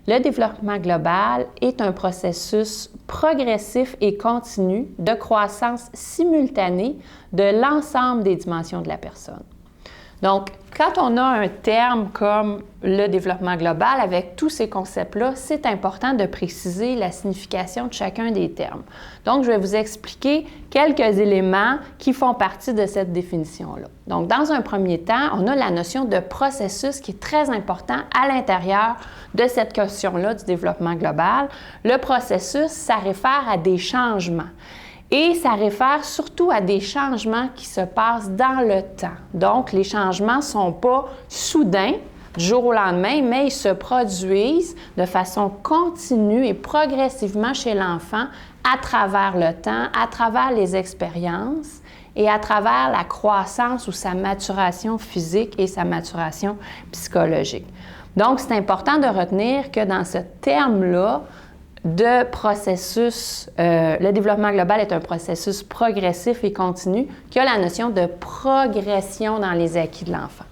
Le développement global est un processus progressif et continu de croissance simultanée de l'ensemble des dimensions de la personne. Donc, quand on a un terme comme le développement global avec tous ces concepts-là, c'est important de préciser la signification de chacun des termes. Donc, je vais vous expliquer quelques éléments qui font partie de cette définition-là. Donc, dans un premier temps, on a la notion de processus qui est très important à l'intérieur de cette question-là du développement global. Le processus, ça réfère à des changements. Et ça réfère surtout à des changements qui se passent dans le temps. Donc, les changements ne sont pas soudains, du jour au lendemain, mais ils se produisent de façon continue et progressivement chez l'enfant à travers le temps, à travers les expériences et à travers la croissance ou sa maturation physique et sa maturation psychologique. Donc, c'est important de retenir que dans ce terme-là, de processus, le développement global est un processus progressif et continu qui a la notion de progression dans les acquis de l'enfant.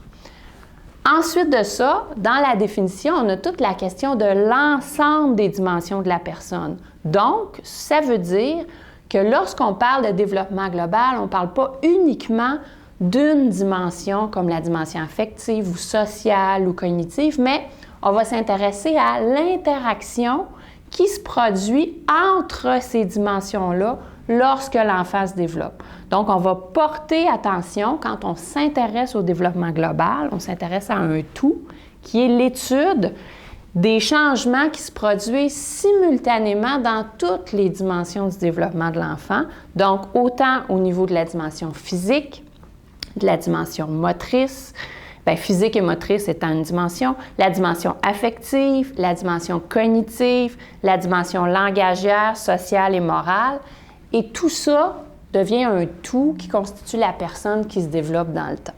Ensuite de ça, dans la définition, on a toute la question de l'ensemble des dimensions de la personne. Donc, ça veut dire que lorsqu'on parle de développement global, on ne parle pas uniquement d'une dimension comme la dimension affective ou sociale ou cognitive, mais on va s'intéresser à l'interaction qui se produit entre ces dimensions-là lorsque l'enfant se développe. Donc, on va porter attention, quand on s'intéresse au développement global, on s'intéresse à un tout, qui est l'étude des changements qui se produisent simultanément dans toutes les dimensions du développement de l'enfant, donc autant au niveau de la dimension physique, de la dimension motrice, physique et motrice étant une dimension, la dimension affective, la dimension cognitive, la dimension langagière, sociale et morale. Et tout ça devient un tout qui constitue la personne qui se développe dans le temps.